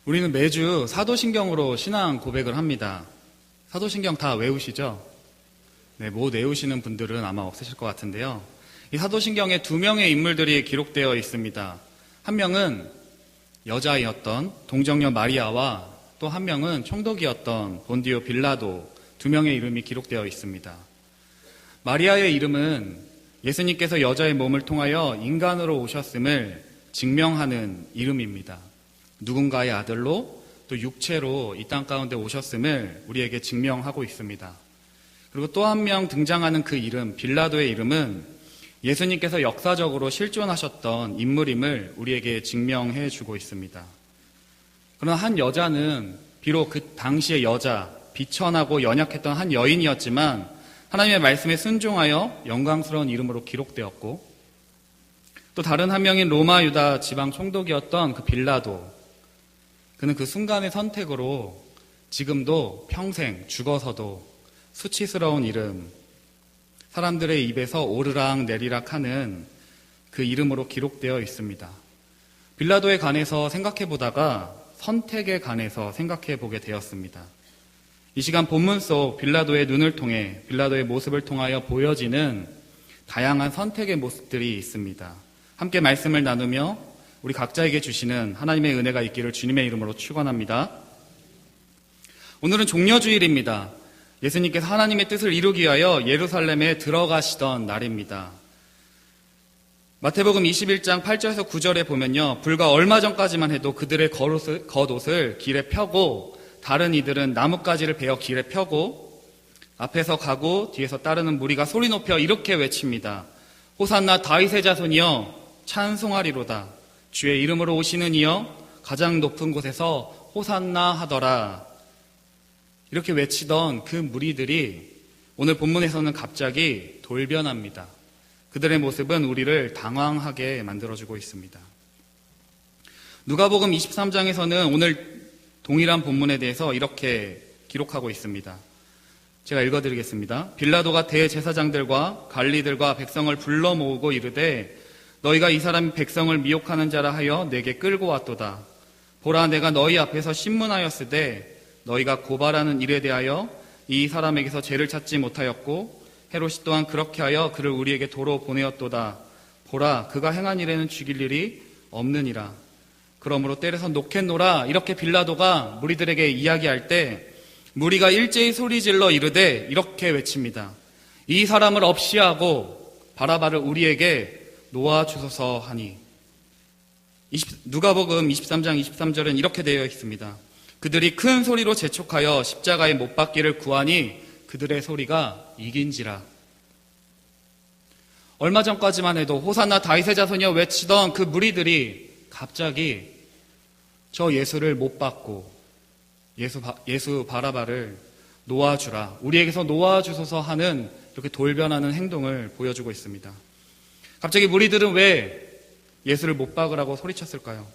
우리는 매주 사도신경으로 신앙 고백을 합니다. 사도신경 다 외우시죠? 네, 못 외우시는 분들은 아마 없으실 것 같은데요. 이 사도신경에 두 명의 인물들이 기록되어 있습니다. 한 명은 여자이었던 동정녀 마리아와 또 한 명은 총독이었던 본디오 빌라도, 두 명의 이름이 기록되어 있습니다. 마리아의 이름은 예수님께서 여자의 몸을 통하여 인간으로 오셨음을 증명하는 이름입니다. 누군가의 아들로 또 육체로 이 땅 가운데 오셨음을 우리에게 증명하고 있습니다. 그리고 또 한 명 등장하는 그 이름, 빌라도의 이름은 예수님께서 역사적으로 실존하셨던 인물임을 우리에게 증명해 주고 있습니다. 그러나 한 여자는 비록 그 당시의 여자, 비천하고 연약했던 한 여인이었지만 하나님의 말씀에 순종하여 영광스러운 이름으로 기록되었고, 또 다른 한 명인 로마 유다 지방 총독이었던 그 빌라도, 그는 그 순간의 선택으로 지금도 평생 죽어서도 수치스러운 이름, 사람들의 입에서 오르락 내리락 하는 그 이름으로 기록되어 있습니다. 빌라도에 관해서 생각해 보다가 선택에 관해서 생각해 보게 되었습니다. 이 시간 본문 속 빌라도의 눈을 통해, 빌라도의 모습을 통하여 보여지는 다양한 선택의 모습들이 있습니다. 함께 말씀을 나누며 우리 각자에게 주시는 하나님의 은혜가 있기를 주님의 이름으로 축원합니다. 오늘은 종려주일입니다. 예수님께서 하나님의 뜻을 이루기 위하여 예루살렘에 들어가시던 날입니다. 마태복음 21장 8절에서 9절에 보면요, 불과 얼마 전까지만 해도 그들의 겉옷을 길에 펴고 다른 이들은 나뭇가지를 베어 길에 펴고 앞에서 가고 뒤에서 따르는 무리가 소리 높여 이렇게 외칩니다. 호산나 다윗의 자손이여 찬송하리로다. 주의 이름으로 오시는 이여 가장 높은 곳에서 호산나 하더라. 이렇게 외치던 그 무리들이 오늘 본문에서는 갑자기 돌변합니다. 그들의 모습은 우리를 당황하게 만들어주고 있습니다. 누가복음 23장에서는 오늘 동일한 본문에 대해서 이렇게 기록하고 있습니다. 제가 읽어드리겠습니다. 빌라도가 대제사장들과 관리들과 백성을 불러 모으고 이르되 너희가 이 사람이 백성을 미혹하는 자라 하여 내게 끌고 왔도다. 보라, 내가 너희 앞에서 신문하였으되 너희가 고발하는 일에 대하여 이 사람에게서 죄를 찾지 못하였고 헤롯이 또한 그렇게 하여 그를 우리에게 도로 보내었도다. 보라, 그가 행한 일에는 죽일 일이 없느니라. 그러므로 때려서 놓겠노라. 이렇게 빌라도가 무리들에게 이야기할 때 무리가 일제히 소리질러 이르되 이렇게 외칩니다. 이 사람을 없이하고 바라바를 우리에게 놓아주소서 하니. 누가복음 23장 23절은 이렇게 되어 있습니다. 그들이 큰 소리로 재촉하여 십자가에 못 박기를 구하니 그들의 소리가 이긴지라. 얼마 전까지만 해도 호산나 다윗의 자손이여 외치던 그 무리들이 갑자기 저 예수를 못 박고 예수 바라바를 놓아주라, 우리에게서 놓아주소서 하는 이렇게 돌변하는 행동을 보여주고 있습니다. 갑자기 무리들은 왜 예수를 못 박으라고 소리쳤을까요?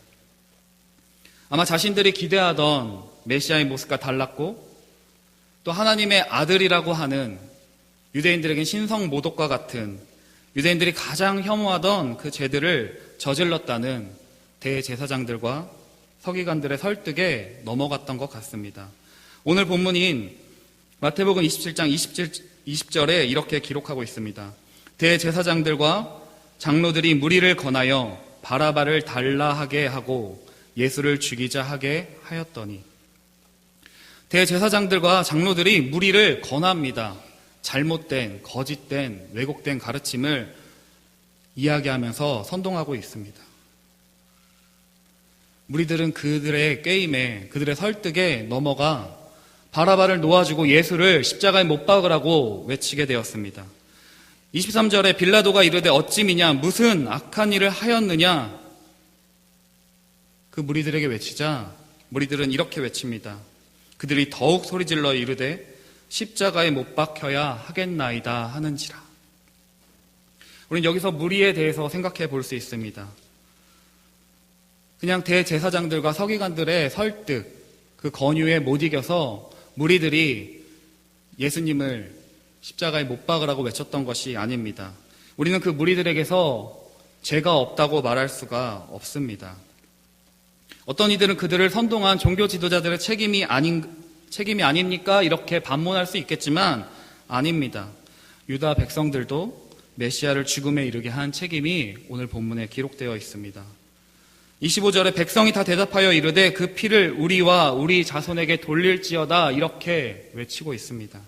아마 자신들이 기대하던 메시아의 모습과 달랐고 또 하나님의 아들이라고 하는 유대인들에겐 신성 모독과 같은, 유대인들이 가장 혐오하던 그 죄들을 저질렀다는 대제사장들과 서기관들의 설득에 넘어갔던 것 같습니다. 오늘 본문인 마태복음 27장 20절에 이렇게 기록하고 있습니다. 대제사장들과 장로들이 무리를 권하여 바라바를 달라 하게 하고 예수를 죽이자 하게 하였더니. 대제사장들과 장로들이 무리를 권합니다. 잘못된, 거짓된, 왜곡된 가르침을 이야기하면서 선동하고 있습니다. 무리들은 그들의 게임에, 그들의 설득에 넘어가 바라바를 놓아주고 예수를 십자가에 못 박으라고 외치게 되었습니다. 23절에 빌라도가 이르되 어찌 미냐, 무슨 악한 일을 하였느냐, 그 무리들에게 외치자 무리들은 이렇게 외칩니다. 그들이 더욱 소리질러 이르되 십자가에 못 박혀야 하겠나이다 하는지라. 우리는 여기서 무리에 대해서 생각해 볼 수 있습니다. 그냥 대제사장들과 서기관들의 설득, 그 권유에 못 이겨서 무리들이 예수님을 십자가에 못 박으라고 외쳤던 것이 아닙니다. 우리는 그 무리들에게서 죄가 없다고 말할 수가 없습니다. 어떤 이들은 그들을 선동한 종교 지도자들의 책임이 아닙니까? 이렇게 반문할 수 있겠지만 아닙니다. 유다 백성들도 메시아를 죽음에 이르게 한 책임이 오늘 본문에 기록되어 있습니다. 25절에 백성이 다 대답하여 이르되 그 피를 우리와 우리 자손에게 돌릴지어다 이렇게 외치고 있습니다.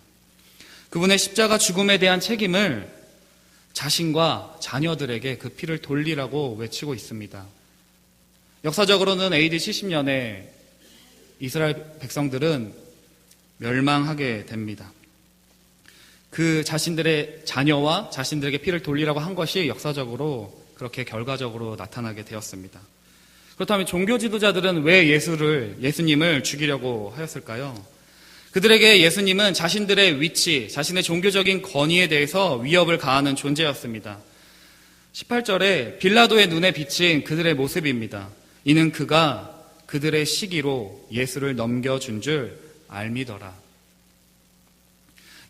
그분의 십자가 죽음에 대한 책임을 자신과 자녀들에게 그 피를 돌리라고 외치고 있습니다. 역사적으로는 AD 70년에 이스라엘 백성들은 멸망하게 됩니다. 그 자신들의 자녀와 자신들에게 피를 돌리라고 한 것이 역사적으로 그렇게 결과적으로 나타나게 되었습니다. 그렇다면 종교 지도자들은 왜 예수님을 죽이려고 하였을까요? 그들에게 예수님은 자신들의 위치, 자신의 종교적인 권위에 대해서 위협을 가하는 존재였습니다. 18절에 빌라도의 눈에 비친 그들의 모습입니다. 이는 그가 그들의 시기로 예수를 넘겨준 줄 알미더라.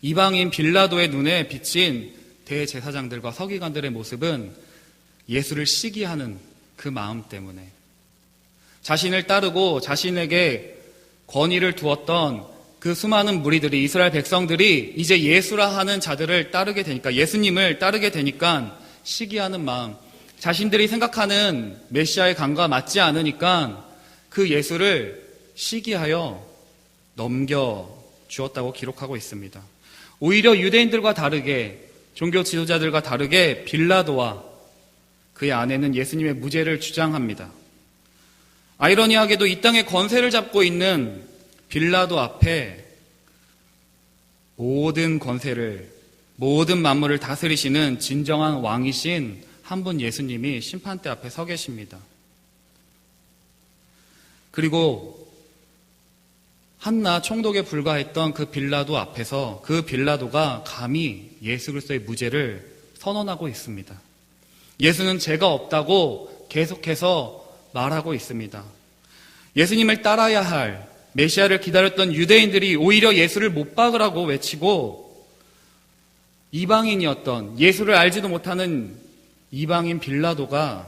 이방인 빌라도의 눈에 비친 대제사장들과 서기관들의 모습은 예수를 시기하는 그 마음 때문에 자신을 따르고 자신에게 권위를 두었던 그 수많은 무리들이, 이스라엘 백성들이 이제 예수라 하는 자들을 따르게 되니까, 예수님을 따르게 되니까 시기하는 마음, 자신들이 생각하는 메시아의 강과 맞지 않으니까 그 예수를 시기하여 넘겨주었다고 기록하고 있습니다. 오히려 유대인들과 다르게, 종교 지도자들과 다르게 빌라도와 그의 아내는 예수님의 무죄를 주장합니다. 아이러니하게도 이 땅의 권세를 잡고 있는 빌라도 앞에 모든 권세를, 모든 만물을 다스리시는 진정한 왕이신 한 분 예수님이 심판대 앞에 서 계십니다. 그리고 한나 총독에 불과했던 그 빌라도 앞에서 그 빌라도가 감히 예수 그리스도의 무죄를 선언하고 있습니다. 예수는 죄가 없다고 계속해서 말하고 있습니다. 예수님을 따라야 할 메시아를 기다렸던 유대인들이 오히려 예수를 못 박으라고 외치고, 이방인이었던, 예수를 알지도 못하는 이방인 빌라도가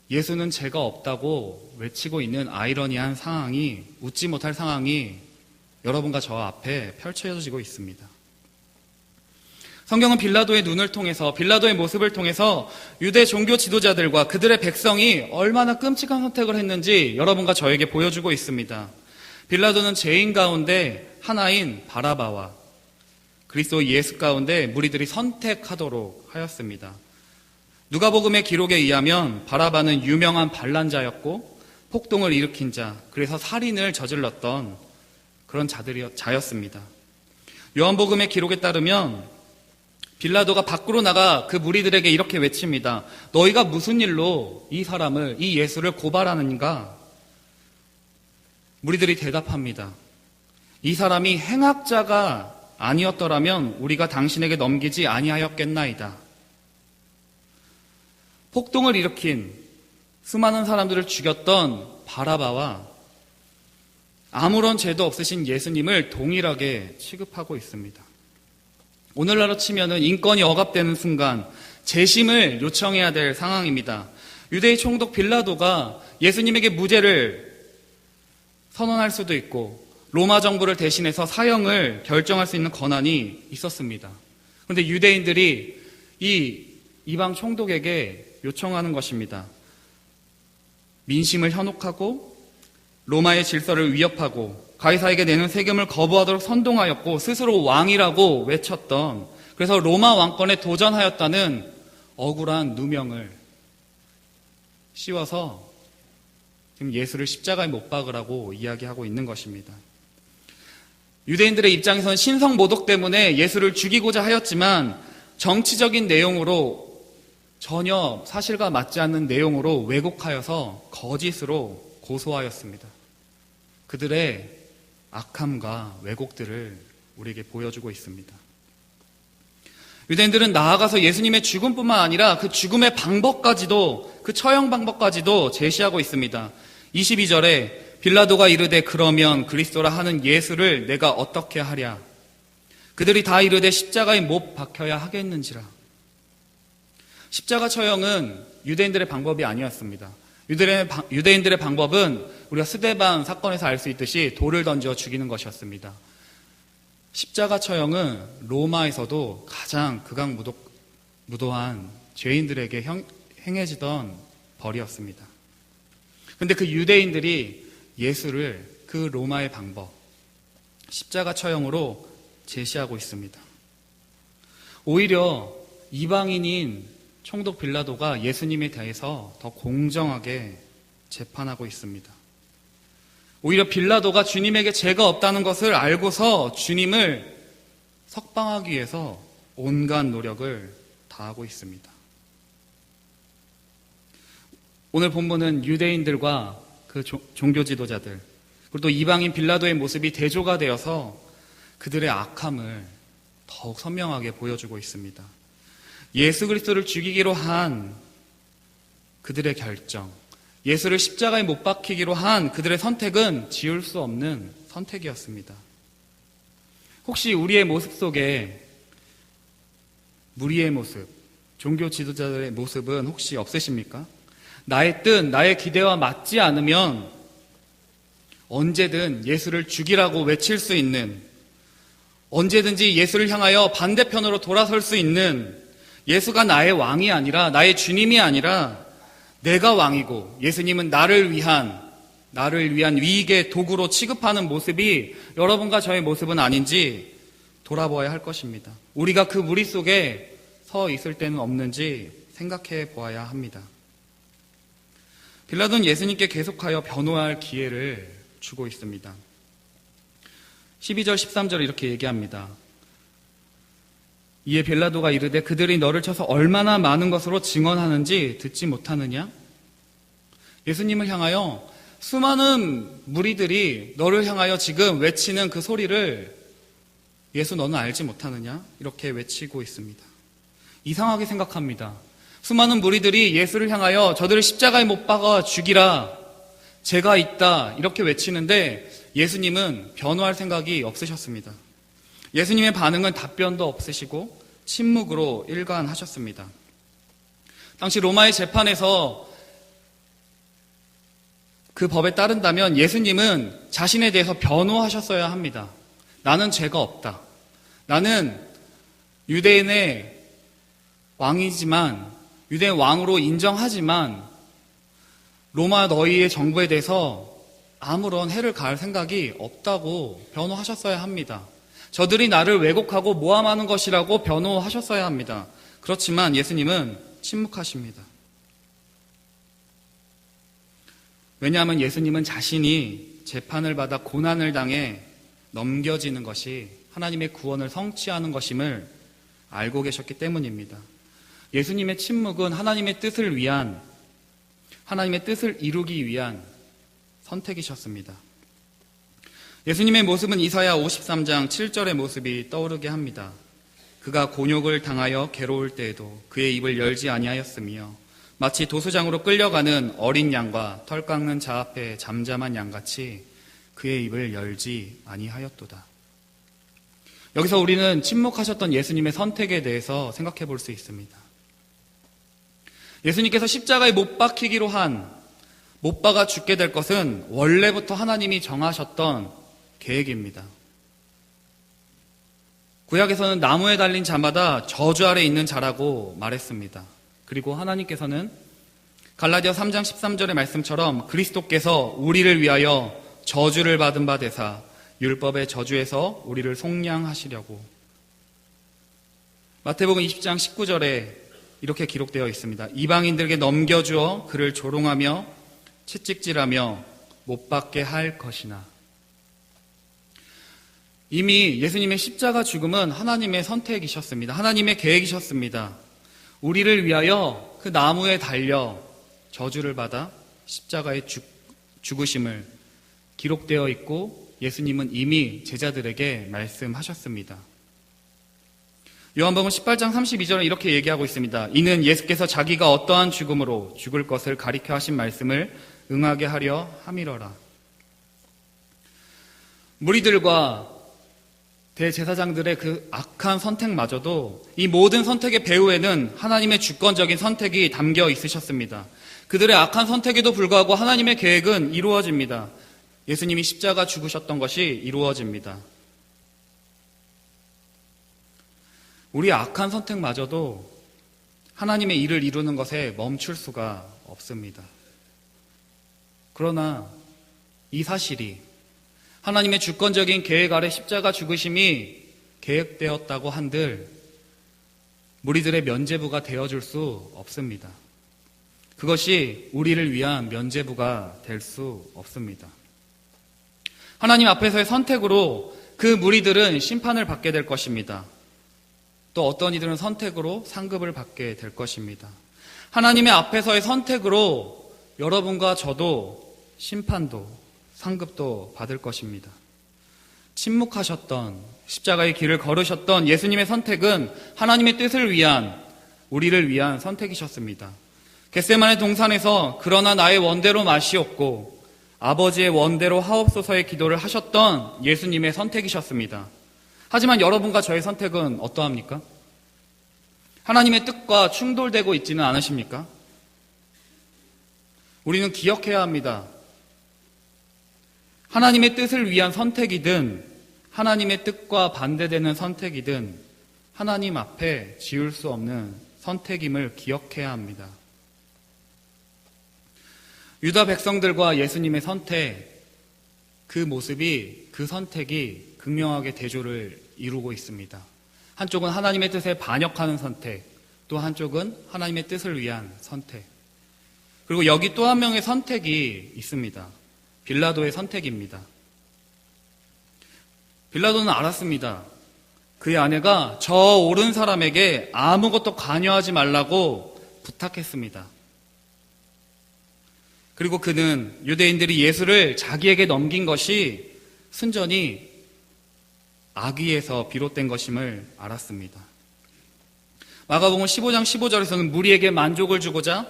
예수는 죄가 없다고 외치고 있는 아이러니한 상황이, 웃지 못할 상황이 여러분과 저 앞에 펼쳐지고 있습니다. 성경은 빌라도의 눈을 통해서, 빌라도의 모습을 통해서 유대 종교 지도자들과 그들의 백성이 얼마나 끔찍한 선택을 했는지 여러분과 저에게 보여주고 있습니다. 빌라도는 죄인 가운데 하나인 바라바와 그리스도 예수 가운데 무리들이 선택하도록 하였습니다. 누가복음의 기록에 의하면 바라바는 유명한 반란자였고 폭동을 일으킨 자, 그래서 살인을 저질렀던 그런 자였습니다. 요한복음의 기록에 따르면 빌라도가 밖으로 나가 그 무리들에게 이렇게 외칩니다. 너희가 무슨 일로 이 사람을, 이 예수를 고발하는가? 무리들이 대답합니다. 이 사람이 행악자가 아니었더라면 우리가 당신에게 넘기지 아니하였겠나이다. 폭동을 일으킨, 수많은 사람들을 죽였던 바라바와 아무런 죄도 없으신 예수님을 동일하게 취급하고 있습니다. 오늘날로 치면은 인권이 억압되는 순간 재심을 요청해야 될 상황입니다. 유대의 총독 빌라도가 예수님에게 무죄를 선언할 수도 있고 로마 정부를 대신해서 사형을 결정할 수 있는 권한이 있었습니다. 그런데 유대인들이 이 이방 총독에게 요청하는 것입니다. 민심을 현혹하고 로마의 질서를 위협하고 가이사에게 내는 세금을 거부하도록 선동하였고 스스로 왕이라고 외쳤던, 그래서 로마 왕권에 도전하였다는 억울한 누명을 씌워서 지금 예수를 십자가에 못 박으라고 이야기하고 있는 것입니다. 유대인들의 입장에서는 신성 모독 때문에 예수를 죽이고자 하였지만 정치적인 내용으로, 전혀 사실과 맞지 않는 내용으로 왜곡하여서 거짓으로 고소하였습니다. 그들의 악함과 왜곡들을 우리에게 보여주고 있습니다. 유대인들은 나아가서 예수님의 죽음뿐만 아니라 그 죽음의 방법까지도, 그 처형 방법까지도 제시하고 있습니다. 22절에 빌라도가 이르되 그러면 그리스도라 하는 예수를 내가 어떻게 하랴? 그들이 다 이르되 십자가에 못 박혀야 하겠는지라. 십자가 처형은 유대인들의 방법이 아니었습니다. 유대인들의 방법은 우리가 스데반 사건에서 알 수 있듯이 돌을 던져 죽이는 것이었습니다. 십자가 처형은 로마에서도 가장 극악무도한 죄인들에게 행해지던 벌이었습니다. 그런데 그 유대인들이 예수를 그 로마의 방법, 십자가 처형으로 제시하고 있습니다. 오히려 이방인인 총독 빌라도가 예수님에 대해서 더 공정하게 재판하고 있습니다. 오히려 빌라도가 주님에게 죄가 없다는 것을 알고서 주님을 석방하기 위해서 온갖 노력을 다하고 있습니다. 오늘 본문은 유대인들과 그 종교 지도자들, 그리고 또 이방인 빌라도의 모습이 대조가 되어서 그들의 악함을 더욱 선명하게 보여주고 있습니다. 예수 그리스도를 죽이기로 한 그들의 결정, 예수를 십자가에 못 박히기로 한 그들의 선택은 지울 수 없는 선택이었습니다. 혹시 우리의 모습 속에 무리의 모습, 종교 지도자들의 모습은 혹시 없으십니까? 나의 뜻, 나의 기대와 맞지 않으면 언제든 예수를 죽이라고 외칠 수 있는, 언제든지 예수를 향하여 반대편으로 돌아설 수 있는, 예수가 나의 왕이 아니라, 나의 주님이 아니라 내가 왕이고 예수님은 나를 위한 위익의 도구로 취급하는 모습이 여러분과 저의 모습은 아닌지 돌아보아야 할 것입니다. 우리가 그 무리 속에 서 있을 때는 없는지 생각해 보아야 합니다. 빌라도는 예수님께 계속하여 변호할 기회를 주고 있습니다. 12절 13절에 이렇게 얘기합니다. 이에 빌라도가 이르되 그들이 너를 쳐서 얼마나 많은 것으로 증언하는지 듣지 못하느냐? 예수님을 향하여 수많은 무리들이 너를 향하여 지금 외치는 그 소리를 예수 너는 알지 못하느냐? 이렇게 외치고 있습니다. 이상하게 생각합니다. 수많은 무리들이 예수를 향하여 저들을 십자가에 못 박아 죽이라, 죄가 있다 이렇게 외치는데 예수님은 변호할 생각이 없으셨습니다. 예수님의 반응은 답변도 없으시고 침묵으로 일관하셨습니다. 당시 로마의 재판에서 그 법에 따른다면 예수님은 자신에 대해서 변호하셨어야 합니다. 나는 죄가 없다. 나는 유대인의 왕이지만, 유대인 왕으로 인정하지만 로마 너희의 정부에 대해서 아무런 해를 가할 생각이 없다고 변호하셨어야 합니다. 저들이 나를 왜곡하고 모함하는 것이라고 변호하셨어야 합니다. 그렇지만 예수님은 침묵하십니다. 왜냐하면 예수님은 자신이 재판을 받아 고난을 당해 넘겨지는 것이 하나님의 구원을 성취하는 것임을 알고 계셨기 때문입니다. 예수님의 침묵은 하나님의 뜻을 이루기 위한 선택이셨습니다. 예수님의 모습은 이사야 53장 7절의 모습이 떠오르게 합니다. 그가 곤욕을 당하여 괴로울 때에도 그의 입을 열지 아니하였으며 마치 도수장으로 끌려가는 어린 양과 털 깎는 자 앞에 잠잠한 양같이 그의 입을 열지 아니하였도다. 여기서 우리는 침묵하셨던 예수님의 선택에 대해서 생각해 볼 수 있습니다. 예수님께서 십자가에 못 박히기로 못 박아 죽게 될 것은 원래부터 하나님이 정하셨던 계획입니다. 구약에서는 나무에 달린 자마다 저주 아래 있는 자라고 말했습니다. 그리고 하나님께서는 갈라디아 3장 13절의 말씀처럼 그리스도께서 우리를 위하여 저주를 받은 바 되사 율법의 저주에서 우리를 속량하시려고. 마태복음 20장 19절에 이렇게 기록되어 있습니다. 이방인들에게 넘겨주어 그를 조롱하며 채찍질하며 못 박게 할 것이나. 이미 예수님의 십자가 죽음은 하나님의 선택이셨습니다. 하나님의 계획이셨습니다. 우리를 위하여 그 나무에 달려 저주를 받아 십자가에 죽으심을 기록되어 있고 예수님은 이미 제자들에게 말씀하셨습니다. 요한복음 18장 32절에 이렇게 얘기하고 있습니다. 이는 예수께서 자기가 어떠한 죽음으로 죽을 것을 가리켜 하신 말씀을 응하게 하려 함이러라. 무리들과 대제사장들의 그 악한 선택마저도 이 모든 선택의 배후에는 하나님의 주권적인 선택이 담겨 있으셨습니다. 그들의 악한 선택에도 불구하고 하나님의 계획은 이루어집니다. 예수님이 십자가 죽으셨던 것이 이루어집니다. 우리의 악한 선택마저도 하나님의 일을 이루는 것에 멈출 수가 없습니다. 그러나 이 사실이 하나님의 주권적인 계획 아래 십자가 죽으심이 계획되었다고 한들 무리들의 면죄부가 되어줄 수 없습니다. 그것이 우리를 위한 면죄부가 될 수 없습니다. 하나님 앞에서의 선택으로 그 무리들은 심판을 받게 될 것입니다. 또 어떤 이들은 선택으로 상급을 받게 될 것입니다. 하나님의 앞에서의 선택으로 여러분과 저도 심판도 상급도 받을 것입니다. 침묵하셨던 십자가의 길을 걸으셨던 예수님의 선택은 하나님의 뜻을 위한, 우리를 위한 선택이셨습니다. 겟세마네 동산에서 그러나 나의 원대로 마시옵고 아버지의 원대로 하옵소서의 기도를 하셨던 예수님의 선택이셨습니다. 하지만 여러분과 저의 선택은 어떠합니까? 하나님의 뜻과 충돌되고 있지는 않으십니까? 우리는 기억해야 합니다. 하나님의 뜻을 위한 선택이든 하나님의 뜻과 반대되는 선택이든 하나님 앞에 지울 수 없는 선택임을 기억해야 합니다. 유다 백성들과 예수님의 선택, 그 모습이, 그 선택이 극명하게 대조를 이루고 있습니다. 한쪽은 하나님의 뜻에 반역하는 선택, 또 한쪽은 하나님의 뜻을 위한 선택. 그리고 여기 또 한 명의 선택이 있습니다. 빌라도의 선택입니다. 빌라도는 알았습니다. 그의 아내가 저 옳은 사람에게 아무것도 관여하지 말라고 부탁했습니다. 그리고 그는 유대인들이 예수를 자기에게 넘긴 것이 순전히 악의에서 비롯된 것임을 알았습니다. 마가복음 15장 15절에서는 무리에게 만족을 주고자,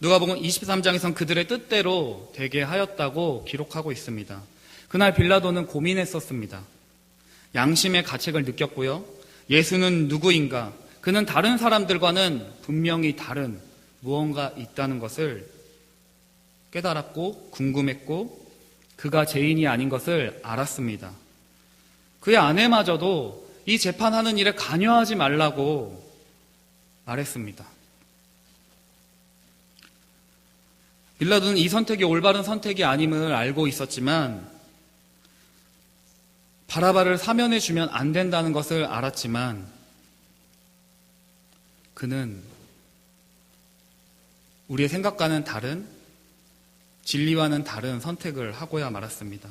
누가복음 23장에서는 그들의 뜻대로 되게 하였다고 기록하고 있습니다. 그날 빌라도는 고민했었습니다. 양심의 가책을 느꼈고요. 예수는 누구인가? 그는 다른 사람들과는 분명히 다른 무언가 있다는 것을 깨달았고 궁금했고 그가 죄인이 아닌 것을 알았습니다. 그의 아내마저도 이 재판하는 일에 관여하지 말라고 말했습니다. 빌라도는 이 선택이 올바른 선택이 아님을 알고 있었지만 바라바를 사면해 주면 안 된다는 것을 알았지만 그는 우리의 생각과는 다른, 진리와는 다른 선택을 하고야 말았습니다.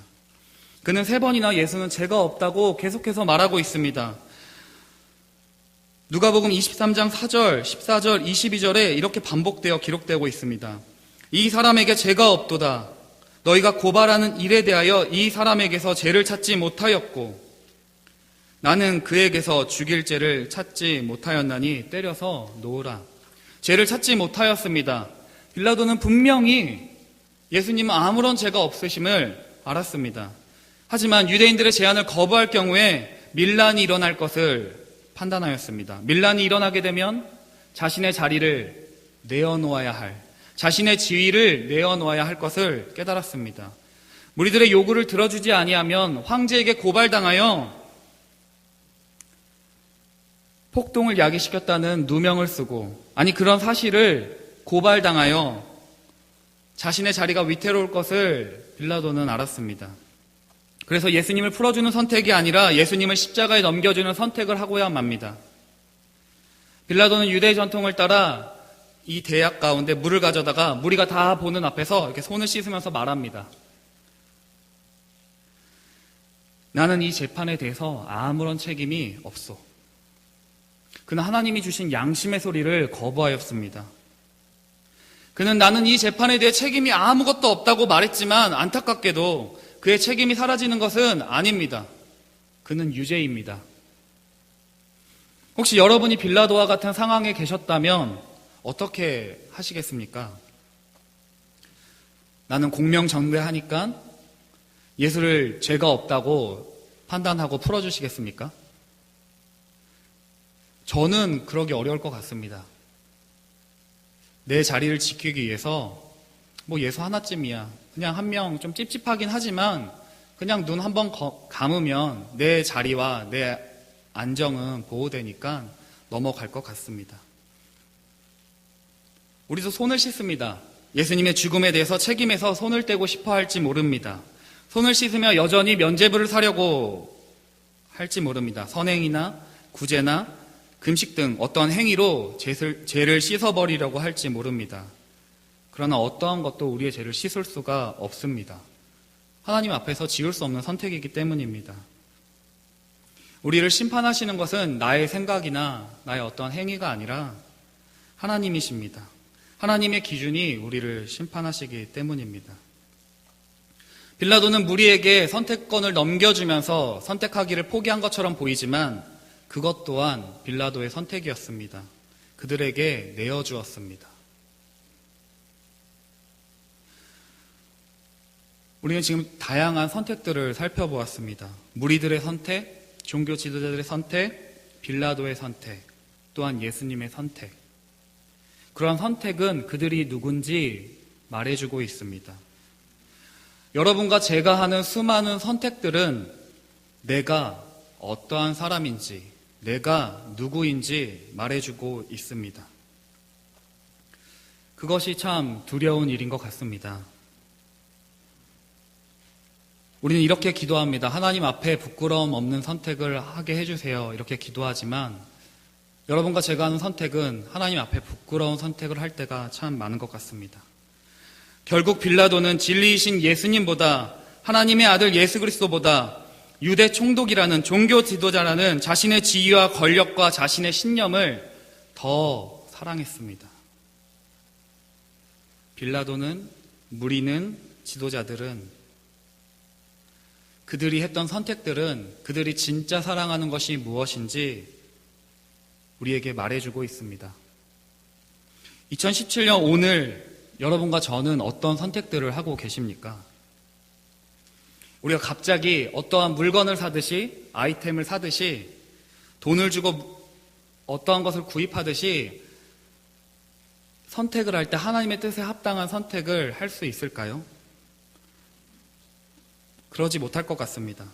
그는 3번이나 예수는 죄가 없다고 계속해서 말하고 있습니다. 누가복음 23장 4절, 14절, 22절에 이렇게 반복되어 기록되고 있습니다. 이 사람에게 죄가 없도다. 너희가 고발하는 일에 대하여 이 사람에게서 죄를 찾지 못하였고 나는 그에게서 죽일 죄를 찾지 못하였나니 때려서 놓으라. 죄를 찾지 못하였습니다. 빌라도는 분명히 예수님은 아무런 죄가 없으심을 알았습니다. 하지만 유대인들의 제안을 거부할 경우에 밀란이 일어날 것을 판단하였습니다. 밀란이 일어나게 되면 자신의 자리를 내어놓아야 할, 자신의 지위를 내어놓아야 할 것을 깨달았습니다. 무리들의 요구를 들어주지 아니하면 황제에게 고발당하여 폭동을 야기시켰다는 누명을 쓰고, 아니 그런 사실을 고발당하여 자신의 자리가 위태로울 것을 빌라도는 알았습니다. 그래서 예수님을 풀어주는 선택이 아니라 예수님을 십자가에 넘겨주는 선택을 하고야 맙니다. 빌라도는 유대 전통을 따라 이 대약 가운데 물을 가져다가 무리가 다 보는 앞에서 이렇게 손을 씻으면서 말합니다. 나는 이 재판에 대해서 아무런 책임이 없소. 그는 하나님이 주신 양심의 소리를 거부하였습니다. 그는 나는 이 재판에 대해 책임이 아무것도 없다고 말했지만 안타깝게도 그의 책임이 사라지는 것은 아닙니다. 그는 유죄입니다. 혹시 여러분이 빌라도와 같은 상황에 계셨다면 어떻게 하시겠습니까? 나는 공명정대하니까 예수를 죄가 없다고 판단하고 풀어주시겠습니까? 저는 그러기 어려울 것 같습니다. 내 자리를 지키기 위해서 뭐 예수 하나쯤이야. 그냥 한 명 좀 찝찝하긴 하지만 그냥 눈 한번 감으면 내 자리와 내 안정은 보호되니까 넘어갈 것 같습니다. 우리도 손을 씻습니다. 예수님의 죽음에 대해서 책임에서 손을 떼고 싶어 할지 모릅니다. 손을 씻으며 여전히 면죄부를 사려고 할지 모릅니다. 선행이나 구제나 금식 등 어떠한 행위로 죄를 씻어버리려고 할지 모릅니다. 그러나 어떠한 것도 우리의 죄를 씻을 수가 없습니다. 하나님 앞에서 지울 수 없는 선택이기 때문입니다. 우리를 심판하시는 것은 나의 생각이나 나의 어떠한 행위가 아니라 하나님이십니다. 하나님의 기준이 우리를 심판하시기 때문입니다. 빌라도는 무리에게 선택권을 넘겨주면서 선택하기를 포기한 것처럼 보이지만 그것 또한 빌라도의 선택이었습니다. 그들에게 내어주었습니다. 우리는 지금 다양한 선택들을 살펴보았습니다. 무리들의 선택, 종교 지도자들의 선택, 빌라도의 선택, 또한 예수님의 선택. 그러한 선택은 그들이 누군지 말해주고 있습니다. 여러분과 제가 하는 수많은 선택들은 내가 어떠한 사람인지, 내가 누구인지 말해주고 있습니다. 그것이 참 두려운 일인 것 같습니다. 우리는 이렇게 기도합니다. 하나님 앞에 부끄러움 없는 선택을 하게 해주세요. 이렇게 기도하지만 여러분과 제가 하는 선택은 하나님 앞에 부끄러운 선택을 할 때가 참 많은 것 같습니다. 결국 빌라도는 진리이신 예수님보다, 하나님의 아들 예수 그리스도보다 유대 총독이라는 종교 지도자라는 자신의 지위와 권력과 자신의 신념을 더 사랑했습니다. 빌라도는, 무리는, 지도자들은 그들이 했던 선택들은 그들이 진짜 사랑하는 것이 무엇인지 우리에게 말해주고 있습니다. 2017년 오늘 여러분과 저는 어떤 선택들을 하고 계십니까? 우리가 갑자기 어떠한 물건을 사듯이, 아이템을 사듯이, 돈을 주고 어떠한 것을 구입하듯이 선택을 할 때 하나님의 뜻에 합당한 선택을 할 수 있을까요? 그러지 못할 것 같습니다.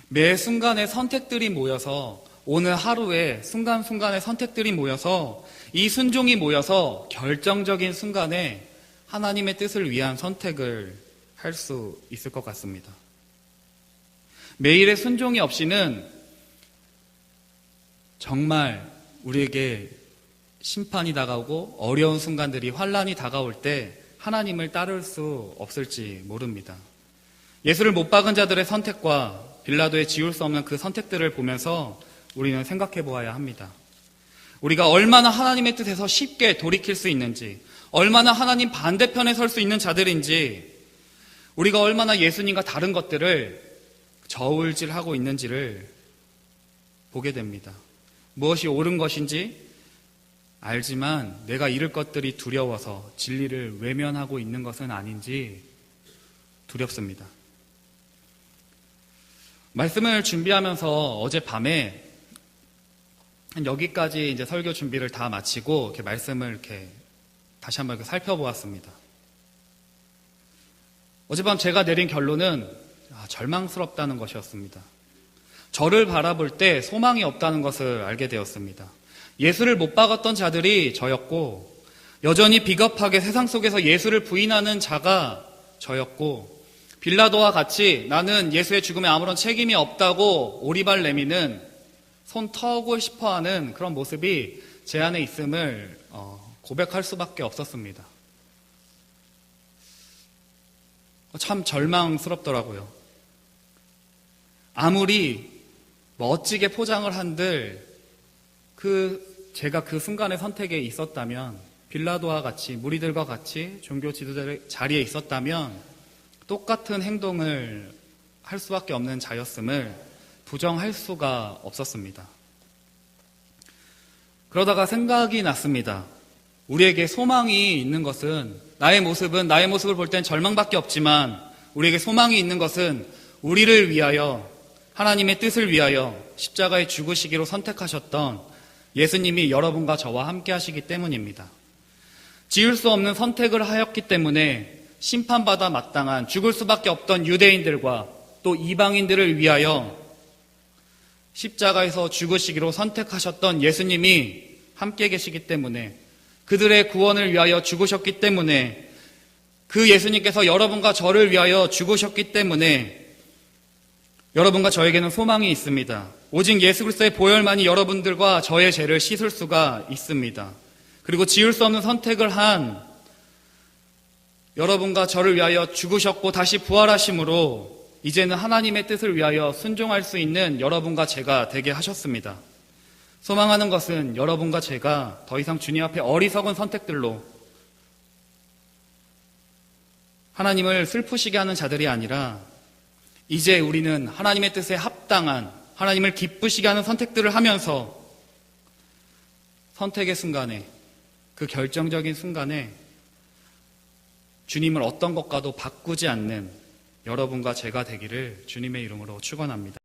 매 순간의 선택들이 모여서, 오늘 하루에 순간순간의 선택들이 모여서, 이 순종이 모여서 결정적인 순간에 하나님의 뜻을 위한 선택을 할 수 있을 것 같습니다. 매일의 순종이 없이는 정말 우리에게 심판이 다가오고 어려운 순간들이, 환난이 다가올 때 하나님을 따를 수 없을지 모릅니다. 예수를 못 박은 자들의 선택과 빌라도의 지울 수 없는 그 선택들을 보면서 우리는 생각해 보아야 합니다. 우리가 얼마나 하나님의 뜻에서 쉽게 돌이킬 수 있는지, 얼마나 하나님 반대편에 설 수 있는 자들인지, 우리가 얼마나 예수님과 다른 것들을 저울질하고 있는지를 보게 됩니다. 무엇이 옳은 것인지 알지만 내가 잃을 것들이 두려워서 진리를 외면하고 있는 것은 아닌지 두렵습니다. 말씀을 준비하면서 어젯밤에 여기까지 이제 설교 준비를 다 마치고 이렇게 말씀을 이렇게 다시 한번 이렇게 살펴보았습니다. 어젯밤 제가 내린 결론은 절망스럽다는 것이었습니다. 저를 바라볼 때 소망이 없다는 것을 알게 되었습니다. 예수를 못 박았던 자들이 저였고, 여전히 비겁하게 세상 속에서 예수를 부인하는 자가 저였고, 빌라도와 같이 나는 예수의 죽음에 아무런 책임이 없다고 오리발 내미는, 손 터고 싶어하는 그런 모습이 제 안에 있음을 고백할 수밖에 없었습니다. 참 절망스럽더라고요. 아무리 멋지게 포장을 한들 제가 그 순간의 선택에 있었다면, 빌라도와 같이, 무리들과 같이 종교 지도자의 자리에 있었다면 똑같은 행동을 할 수밖에 없는 자였음을 부정할 수가 없었습니다. 그러다가 생각이 났습니다. 우리에게 소망이 있는 것은, 나의 모습을 볼 땐 절망밖에 없지만 우리에게 소망이 있는 것은 우리를 위하여, 하나님의 뜻을 위하여 십자가에 죽으시기로 선택하셨던 예수님이 여러분과 저와 함께 하시기 때문입니다. 지을 수 없는 선택을 하였기 때문에 심판받아 마땅한 죽을 수밖에 없던 유대인들과 또 이방인들을 위하여 십자가에서 죽으시기로 선택하셨던 예수님이 함께 계시기 때문에, 그들의 구원을 위하여 죽으셨기 때문에, 그 예수님께서 여러분과 저를 위하여 죽으셨기 때문에 여러분과 저에게는 소망이 있습니다. 오직 예수 그리스도의 보혈만이 여러분들과 저의 죄를 씻을 수가 있습니다. 그리고 지을 수 없는 선택을 한 여러분과 저를 위하여 죽으셨고 다시 부활하심으로 이제는 하나님의 뜻을 위하여 순종할 수 있는 여러분과 제가 되게 하셨습니다. 소망하는 것은 여러분과 제가 더 이상 주님 앞에 어리석은 선택들로 하나님을 슬프시게 하는 자들이 아니라 이제 우리는 하나님의 뜻에 합당한, 하나님을 기쁘시게 하는 선택들을 하면서 선택의 순간에, 그 결정적인 순간에 주님을 어떤 것과도 바꾸지 않는 여러분과 제가 되기를 주님의 이름으로 축원합니다.